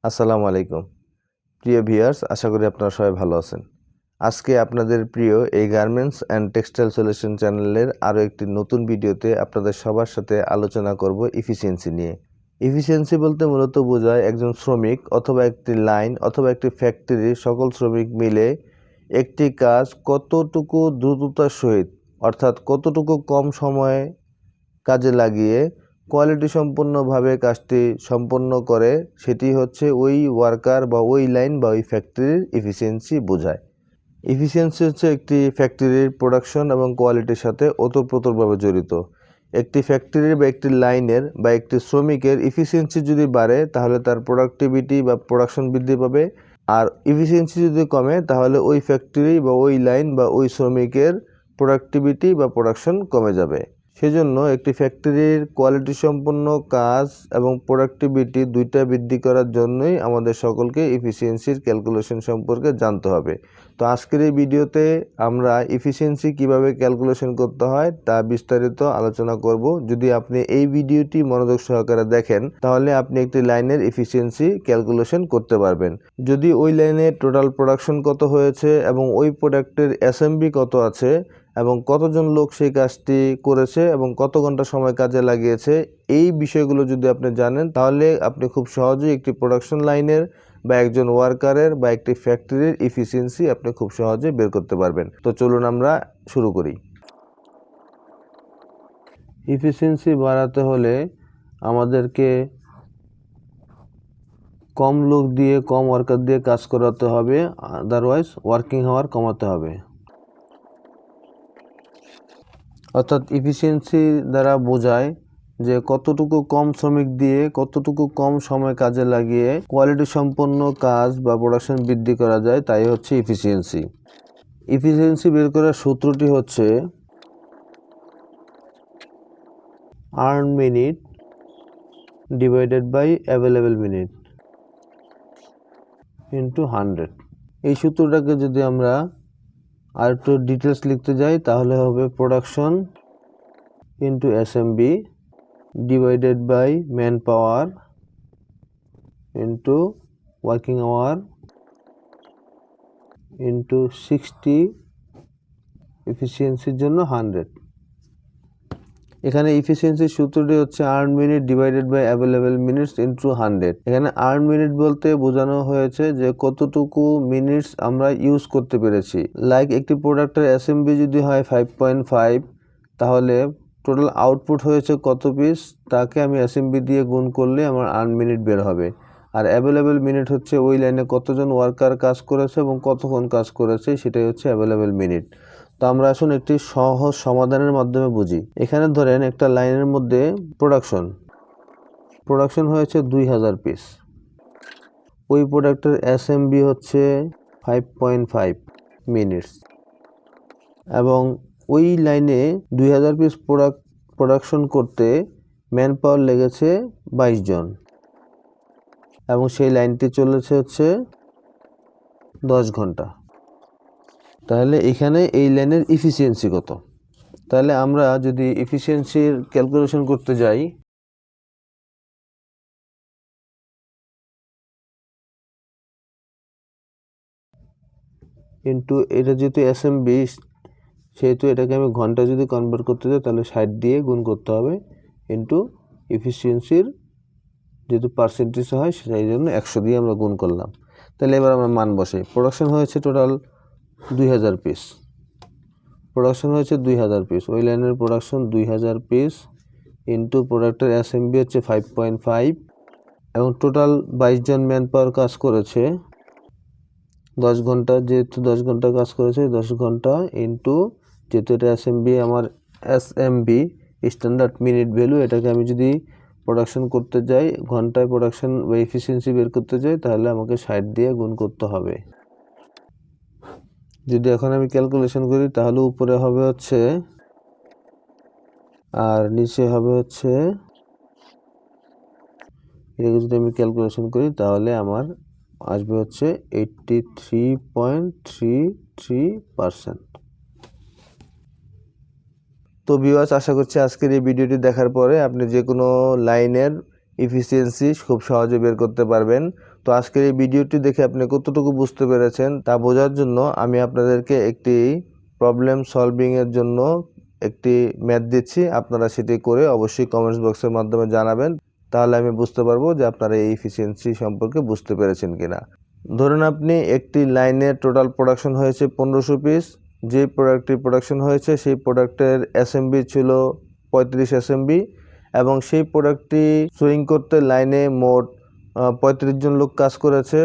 আসসালামু আলাইকুম প্রিয় ভিউয়ার্স, আশা করি আপনারা সবাই ভালো আছেন। আজকে আপনাদের প্রিয় এই গার্মেন্টস অ্যান্ড টেক্সটাইল সলিউশন চ্যানেলের আরও একটি নতুন ভিডিওতে আপনাদের সবার সাথে আলোচনা করব এফিসিয়েন্সি নিয়ে। এফিসিয়েন্সি বলতে মূলত বোঝায় একজন শ্রমিক অথবা একটি লাইন অথবা একটি ফ্যাক্টরির সকল শ্রমিক মিলে একটি কাজ কতটুকু দ্রুততার সহিত, অর্থাৎ কতটুকু কম সময়ে কাজে লাগিয়ে কোয়ালিটি সম্পন্নভাবে কাজটি সম্পন্ন করে, সেটি হচ্ছে ওই ওয়ার্কার বা ওই লাইন বা ওই ফ্যাক্টরির এফিসিয়েন্সি বোঝায়। এফিসিয়েন্সি হচ্ছে একটি ফ্যাক্টরির প্রোডাকশন এবং কোয়ালিটির সাথে ওতপ্রোতভাবে জড়িত। একটি ফ্যাক্টরির বা একটি লাইনের বা একটি শ্রমিকের এফিসিয়েন্সি যদি বাড়ে তাহলে তার প্রোডাক্টিভিটি বা প্রোডাকশন বৃদ্ধি পাবে, আর এফিসিয়েন্সি যদি কমে তাহলে ওই ফ্যাক্টরি বা ওই লাইন বা ওই শ্রমিকের প্রোডাক্টিভিটি বা প্রোডাকশন কমে যাবে। সেজন্য একটি ফ্যাক্টরির কোয়ালিটি সম্পন্ন কাজ এবং প্রোডাক্টিভিটি দুইটা বৃদ্ধি করার জন্যই আমাদের সকলকে এফিসিয়েন্সির ক্যালকুলেশন সম্পর্কে জানতে হবে। তো আজকের এই ভিডিওতে আমরা এফিসিয়েন্সি কিভাবে ক্যালকুলেশন করতে হয় তা বিস্তারিত আলোচনা করব। যদি আপনি এই ভিডিওটি মনোযোগ সহকারে দেখেন তাহলে আপনি একটি লাইনের এফিসিয়েন্সি ক্যালকুলেশন করতে পারবেন। যদি ওই লাইনের টোটাল প্রোডাকশন কত হয়েছে এবং ওই প্রোডাক্টের অ্যাসেম্বলি কত আছে এবং কতজন লোক সেই কাজটি করেছে এবং কত ঘন্টা সময় কাজে লাগিয়েছে, এই বিষয়গুলো যদি আপনি জানেন তাহলে আপনি খুব সহজেই একটি প্রোডাকশন লাইনের বা একজন ওয়ার্কারের বা একটি ফ্যাক্টরির এফিসিয়েন্সি আপনি খুব সহজে বের করতে পারবেন। তো চলুন আমরা শুরু করি। এফিসিয়েন্সি বাড়াতে হলে আমাদেরকে কম লোক দিয়ে, কম ওয়ার্কার দিয়ে কাজ করাতে হবে, আদারওয়াইজ ওয়ার্কিং আওয়ার কমাতে হবে। অর্থাৎ এফিসিয়েন্সি দ্বারা বোঝায় যে কতটুকু কম শ্রমিক দিয়ে কতটুকু কম সময় কাজে লাগিয়ে কোয়ালিটি সম্পন্ন কাজ বা প্রোডাকশন বৃদ্ধি করা যায়, তাই হচ্ছে এফিসিয়েন্সি। এফিসিয়েন্সি বের করার সূত্রটি হচ্ছে earn minute divided by available minute into 100। এই সূত্রটাকে যদি আমরা আর একটু ডিটেলস লিখতে যাই তাহলে হবে production into SMV divided by man power into working hour into 60, এফিসিয়েন্সির জন্য 100। এখানে এফিসিয়েন্সির সূত্রটি হচ্ছে earn minute divided by available minutes into 100। এখানে আর্ন মিনিট বলতে বোঝানো হয়েছে যে কতটুকু মিনিটস আমরা ইউজ করতে পেরেছি। লাইক একটি প্রোডাক্টের অ্যাসেম্বলি যদি হয় 5.5, তাহলে টোটাল আউটপুট হয়েছে কত পিস, তাকে আমি অ্যাসেম্বলি দিয়ে গুণ করলে আমার আর্ন মিনিট বের হবে। আর অ্যাভেলেবেল মিনিট হচ্ছে ওই লাইনে কতজন ওয়ার্কার কাজ করেছে এবং কতক্ষণ কাজ করেছে, সেটাই হচ্ছে অ্যাভেলেবেল মিনিট। তো আমরা আসুন একটি সহজ সমাধানের মাধ্যমে বুঝি। এখানে ধরেন একটা লাইনের মধ্যে প্রোডাকশন হয়েছে 2000 পিস, ওই প্রোডাক্টের অ্যাসেম্বলি হচ্ছে 5.5 মিনিটস এবং ওই লাইনে 2000 পিস প্রোডাকশন করতে ম্যান পাওয়ার লেগেছে 22 জন এবং সেই লাইনটি চলেছে হচ্ছে 10 ঘন্টা। তাহলে এখানে এই লাইনের এফিসিয়েন্সি কত? তাহলে আমরা যদি এফিসিয়েন্সির ক্যালকুলেশন করতে যাই, ইন্টু এটা যেহেতু এসএমবি সেহেতু এটাকে আমি ঘন্টা যদি কনভার্ট করতে যাই তাহলে 60 দিয়ে গুণ করতে হবে, ইন্টু এফিসিয়েন্সির যেহেতু পার্সেন্টেজ হয় সেই জন্য 100 দিয়ে আমরা গুণ করলাম। তাহলে এবার আমরা মান বসাই। প্রোডাকশন হয়েছে টোটাল 2000 পিস, ওই লাইনের প্রোডাকশন 2000 পিস ইন্টু প্রোডাক্টের অ্যাসেম্বলি হচ্ছে 5.5 এবং টোটাল 22 জন ম্যান পাওয়ার কাজ করেছে 10 ঘন্টা, যেহেতু 10 ঘন্টা কাজ করেছে 10 ঘন্টা ইন্টু যেহেতু এটা এসএমবি, আমার এসএমবি স্ট্যান্ডার্ড মিনিট ভ্যালু, এটাকে আমি যদি প্রোডাকশন করতে যাই, ঘন্টায় প্রোডাকশন বা এফিসিয়েন্সি বের করতে যাই, তাহলে আমাকে 60 দিয়ে গুণ করতে হবে। যদি এখন আমি ক্যালকুলেশন করি তাহলে উপরে হবে হচ্ছে আর নিচে হবে হচ্ছে, এটাকে যদি আমি ক্যালকুলেশন করি তাহলে আমার আসবে হচ্ছে 83.33%। তো ভিউয়ার্স, আশা করছি আজকের এই ভিডিওটি দেখার পরে আপনি যে কোনো লাইনের এফিসিয়েন্সি খুব সহজে বের করতে পারবেন। তো আজকের এই ভিডিওটি দেখে আপনি কতটুকু বুঝতে পেরেছেন তা বোঝার জন্য আমি আপনাদেরকে একটি প্রবলেম সলভিং এর জন্য একটি ম্যাথ দিচ্ছি। আপনারা সেটি করে অবশ্যই কমেন্টস বক্সের মাধ্যমে জানাবেন। তাহলে আমি বুঝতে পারবো যে আপনারা এই এফিসিয়েন্সি সম্পর্কে বুঝতে পেরেছেন কিনা। ধরুন আপনি একটি লাইনের টোটাল প্রোডাকশন হয়েছে 1500 পিস। যে প্রোডাক্টটি প্রোডাকশন হয়েছে সেই প্রোডাক্টের এসএমবি ছিল 35 এসএমবি এবং সেই প্রোডাক্টটি সুইং করতে লাইনে মোট 35 জন লোক কাজ করেছে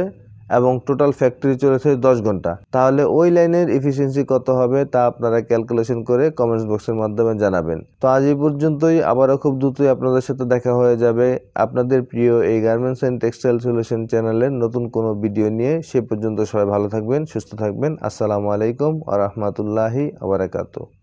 এবং টোটাল ফ্যাক্টরি চলেছে 10 ঘন্টা। তাহলে ওই লাইনের এফিসিয়েন্সি কত হবে তা আপনারা ক্যালকুলেশন করে কমেন্টস বক্সের মাধ্যমে জানাবেন। তো আজ এই পর্যন্তই, আবারও খুব দ্রুতই আপনাদের সাথে দেখা হয়ে যাবে আপনাদের প্রিয় এই গার্মেন্টস অ্যান্ড টেক্সটাইল সলিউশন চ্যানেলের নতুন কোনো ভিডিও নিয়ে। সে পর্যন্ত সবাই ভালো থাকবেন, সুস্থ থাকবেন। আসসালামু আলাইকুম ওয়া রাহমাতুল্লাহি ওয়া বারাকাতুহু।